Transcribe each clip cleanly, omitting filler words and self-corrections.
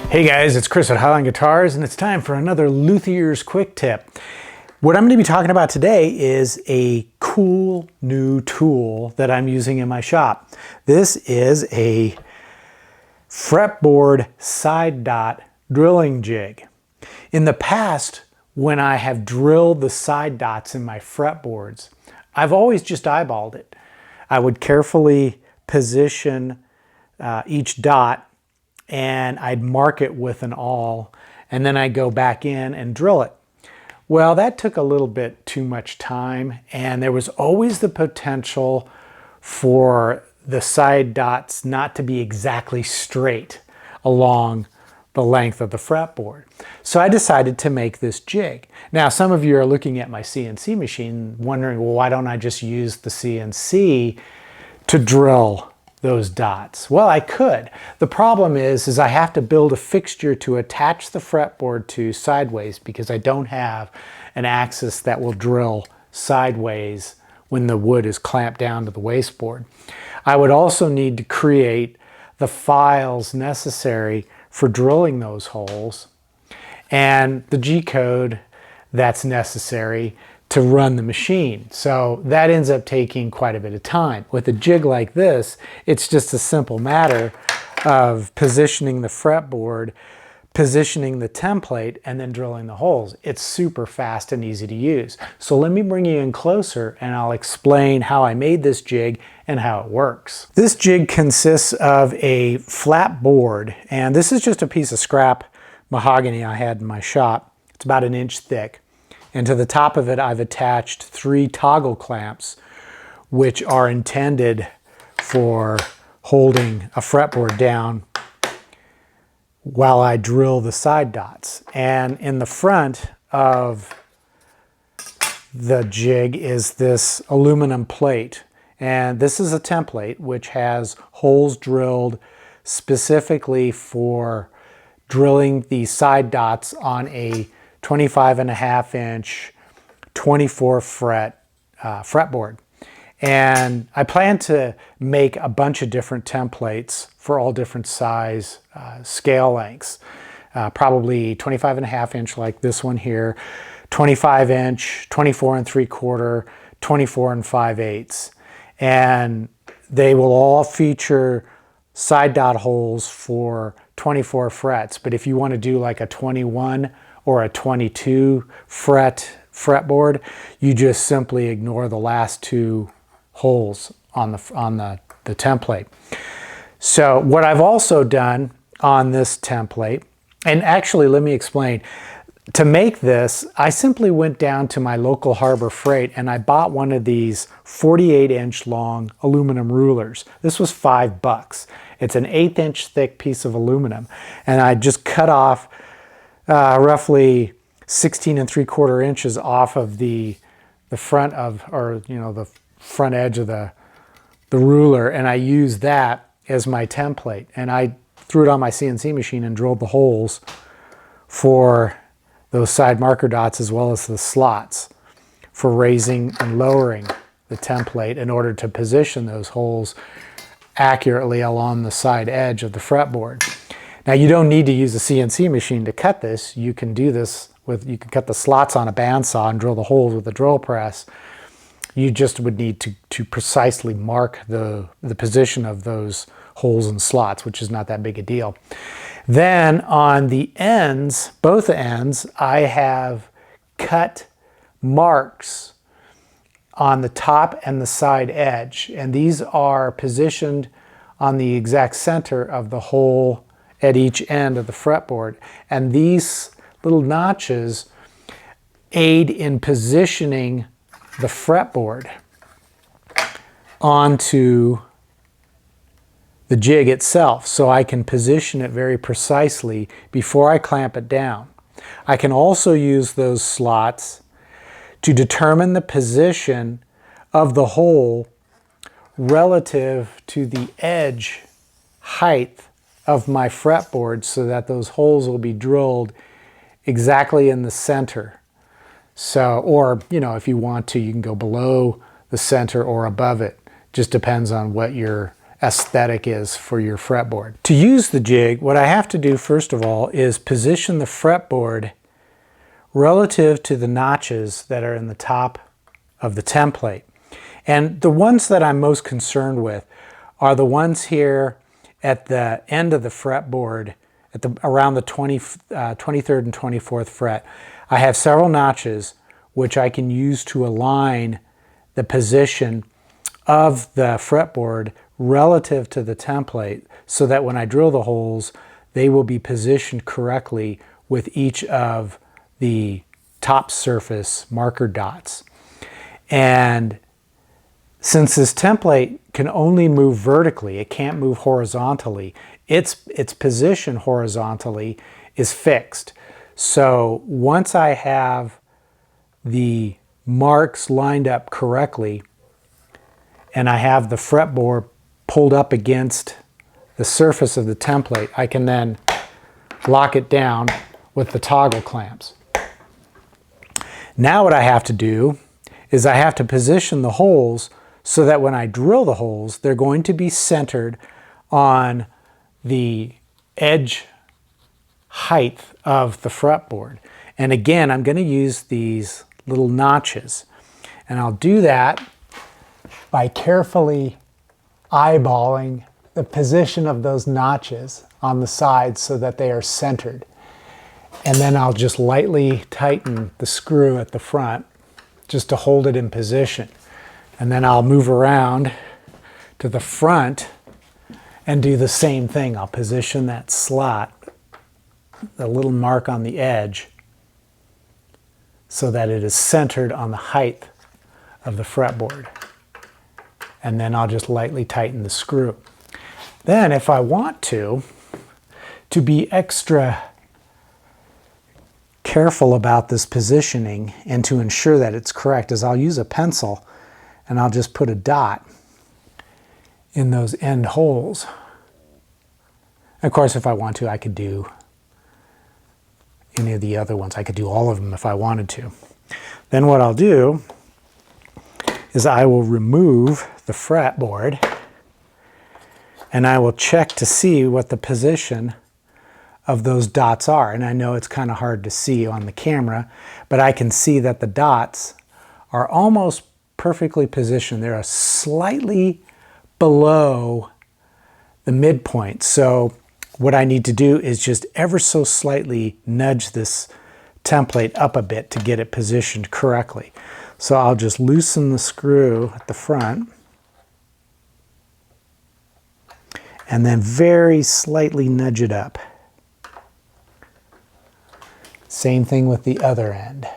Hey guys, it's Chris at Highline Guitars, and it's time for another Luthier's Quick Tip. What I'm going to be talking about today is a cool new tool that I'm using in my shop. This is a fretboard side dot drilling jig. In the past, when I have drilled the side dots in my fretboards, I've always just eyeballed it. I would carefully position each dot, and I'd mark it with an awl, and then I'd go back in and drill it. Well, that took a little bit too much time, and there was always the potential for the side dots not to be exactly straight along the length of the fretboard. So I decided to make this jig. Now, some of you are looking at my CNC machine wondering, well, why don't I just use the CNC to drill those dots? Well, I could. The problem is I have to build a fixture to attach the fretboard to sideways because I don't have an axis that will drill sideways when the wood is clamped down to the wasteboard. I would also need to create the files necessary for drilling those holes and the G-code that's necessary to run the machine. So that ends up taking quite a bit of time. With a jig like this, it's just a simple matter of positioning the fretboard, positioning the template, and then drilling the holes. It's super fast and easy to use. So let me bring you in closer and I'll explain how I made this jig and how it works. This jig consists of a flat board, and this is just a piece of scrap mahogany I had in my shop. It's about 1 inch thick. And to the top of it, I've attached 3 toggle clamps, which are intended for holding a fretboard down while I drill the side dots. And in the front of the jig is this aluminum plate. And this is a template which has holes drilled specifically for drilling the side dots on a 25.5 inch 24 fret fretboard. And I plan to make a bunch of different templates for all different size scale lengths. Probably 25.5 inch like this one here, 25 inch, 24 3/4, 24 5/8. And they will all feature side dot holes for 24 frets. But if you want to do like a 21 or a 22 fretboard, you just simply ignore the last 2 holes on the template. So what I've also done on this template, and actually let me explain, to make this, I simply went down to my local Harbor Freight and I bought one of these 48 inch long aluminum rulers. This was $5. It's an 1/8 inch thick piece of aluminum, and I just cut off roughly 16 3/4 inches off of the front of, or the front edge of the ruler, and I used that as my template. And I threw it on my CNC machine and drilled the holes for those side marker dots as well as the slots for raising and lowering the template in order to position those holes accurately along the side edge of the fretboard. Now, you don't need to use a CNC machine to cut this. You can do this you can cut the slots on a bandsaw and drill the holes with a drill press. You just would need to precisely mark the position of those holes and slots, which is not that big a deal. Then on the ends, both ends, I have cut marks on the top and the side edge. And these are positioned on the exact center of the hole at each end of the fretboard. And these little notches aid in positioning the fretboard onto the jig itself, so I can position it very precisely before I clamp it down. I can also use those slots to determine the position of the hole relative to the edge height of my fretboard so that those holes will be drilled exactly in the center. So, or, if you want to, you can go below the center or above it. Just depends on what your aesthetic is for your fretboard. To use the jig, what I have to do first of all is position the fretboard relative to the notches that are in the top of the template. And the ones that I'm most concerned with are the ones here at the end of the fretboard, at around the 23rd and 24th fret. I have several notches which I can use to align the position of the fretboard relative to the template so that when I drill the holes, they will be positioned correctly with each of the top surface marker dots. And since this template can only move vertically, it can't move horizontally, its position horizontally is fixed. So once I have the marks lined up correctly and I have the fretboard pulled up against the surface of the template, I can then lock it down with the toggle clamps. Now what I have to do is I have to position the holes so that when I drill the holes, they're going to be centered on the edge height of the fretboard. And again, I'm going to use these little notches. And I'll do that by carefully eyeballing the position of those notches on the sides so that they are centered. And then I'll just lightly tighten the screw at the front just to hold it in position. And then I'll move around to the front and do the same thing. I'll position that slot, the little mark on the edge, so that it is centered on the height of the fretboard. And then I'll just lightly tighten the screw. Then if I want to be extra careful about this positioning and to ensure that it's correct, is I'll use a pencil and I'll just put a dot in those end holes. Of course, if I want to, I could do any of the other ones. I could do all of them if I wanted to. Then what I'll do is I will remove the fretboard and I will check to see what the position of those dots are. And I know it's kind of hard to see on the camera, but I can see that the dots are almost perfectly positioned. They're slightly below the midpoint. So what I need to do is just ever so slightly nudge this template up a bit to get it positioned correctly. So I'll just loosen the screw at the front and then very slightly nudge it up. Same thing with the other end.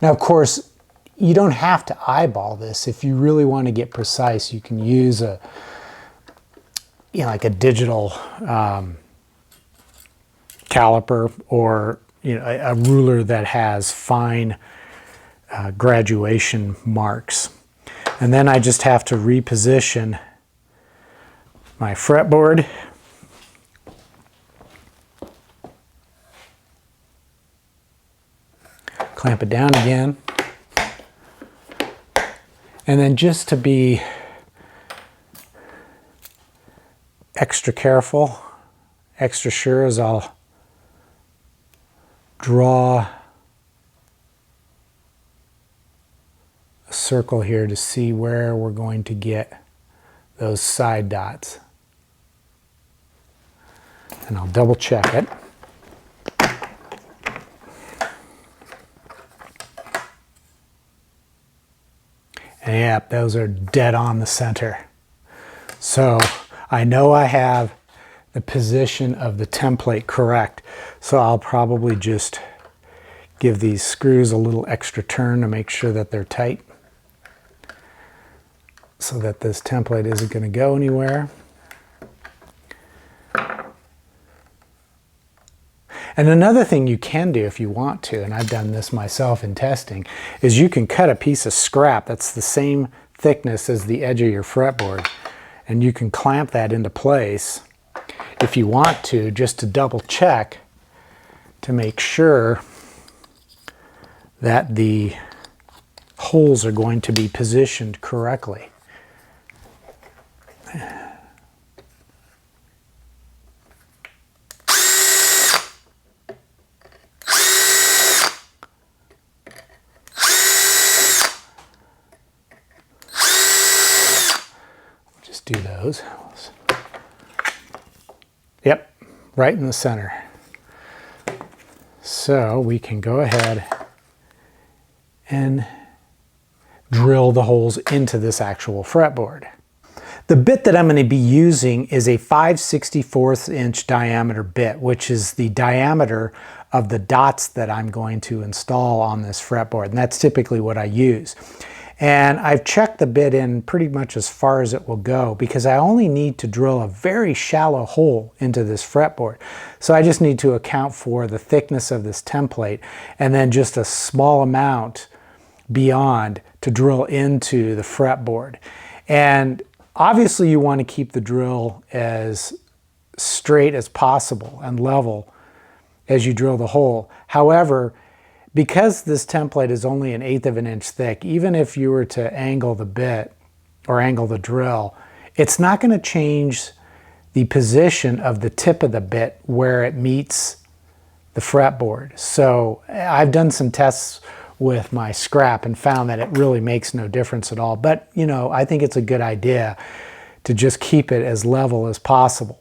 Now, of course, you don't have to eyeball this. If you really want to get precise, you can use like a digital caliper, or a ruler that has fine graduation marks. And then I just have to reposition my fretboard. Clamp it down again. And then just to be extra careful, extra sure, as I'll draw a circle here to see where we're going to get those side dots. And I'll double check it. And yep, those are dead on the center. So I know I have the position of the template correct. So I'll probably just give these screws a little extra turn to make sure that they're tight, so that this template isn't going to go anywhere. And another thing you can do if you want to, and I've done this myself in testing, is you can cut a piece of scrap that's the same thickness as the edge of your fretboard, and you can clamp that into place if you want to, just to double check to make sure that the holes are going to be positioned correctly. Just do those. Yep, right in the center. So we can go ahead and drill the holes into this actual fretboard. The bit that I'm going to be using is a 5/64 inch diameter bit, which is the diameter of the dots that I'm going to install on this fretboard, and that's typically what I use. And I've checked the bit in pretty much as far as it will go because I only need to drill a very shallow hole into this fretboard. So I just need to account for the thickness of this template and then just a small amount beyond to drill into the fretboard. And obviously you want to keep the drill as straight as possible and level as you drill the hole. However, because this template is only 1/8 of an inch thick, even if you were to angle the bit or angle the drill, it's not going to change the position of the tip of the bit where it meets the fretboard. So I've done some tests with my scrap and found that it really makes no difference at all. But, you know, I think it's a good idea to just keep it as level as possible.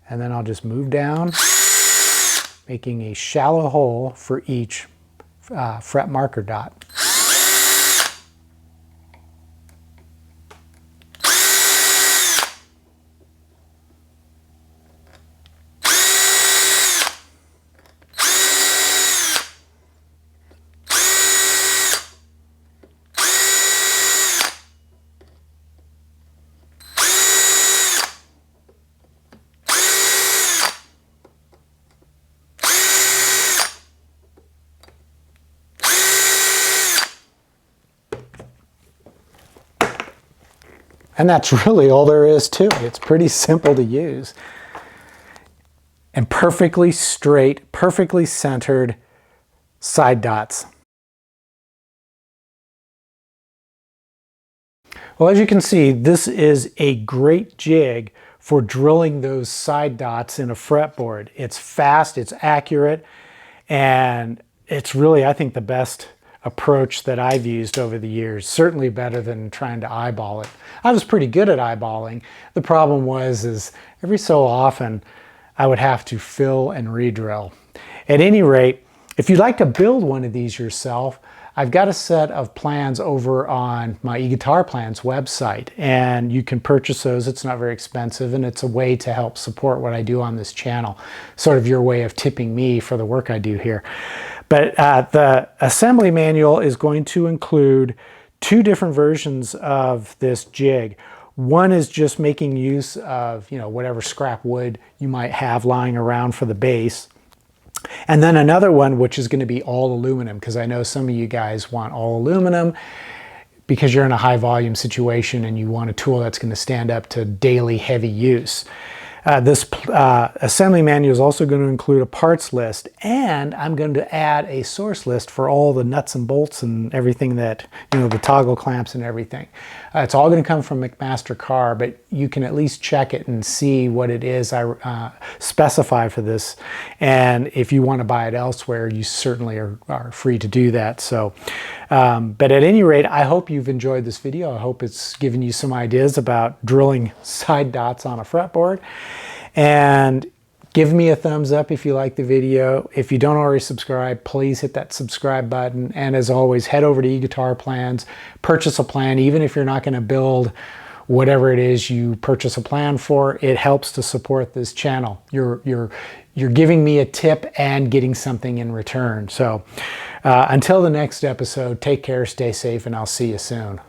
And then I'll just move down, making a shallow hole for each fret marker dot. And that's really all there is to it. It's pretty simple to use. And perfectly straight, perfectly centered side dots. Well, as you can see, this is a great jig for drilling those side dots in a fretboard. It's fast, it's accurate, and it's really, I think, the best approach that I've used over the years. Certainly better than trying to eyeball it. I was pretty good at eyeballing. The problem was every so often I would have to fill and re-drill. At any rate, if you'd like to build one of these yourself, I've got a set of plans over on my eGuitar Plans website, and you can purchase those. It's not very expensive, and it's a way to help support what I do on this channel. Sort of your way of tipping me for the work I do here. But the assembly manual is going to include 2 different versions of this jig. One is just making use of, you know, whatever scrap wood you might have lying around for the base. And then another one which is going to be all aluminum, because I know some of you guys want all aluminum because you're in a high volume situation and you want a tool that's going to stand up to daily heavy use. This assembly manual is also going to include a parts list, and I'm going to add a source list for all the nuts and bolts and everything that, you know, the toggle clamps and everything. It's all going to come from McMaster-Carr, but you can at least check it and see what it is I specify for this. And if you want to buy it elsewhere, you certainly are free to do that. So, but at any rate, I hope you've enjoyed this video. I hope it's given you some ideas about drilling side dots on a fretboard. And give me a thumbs up if you like the video. If you don't already subscribe, please hit that subscribe button. And as always, head over to eGuitar Plans, purchase a plan. Even if you're not going to build whatever it is you purchase a plan for, it helps to support this channel. You're giving me a tip and getting something in return. So until the next episode, take care, stay safe, and I'll see you soon.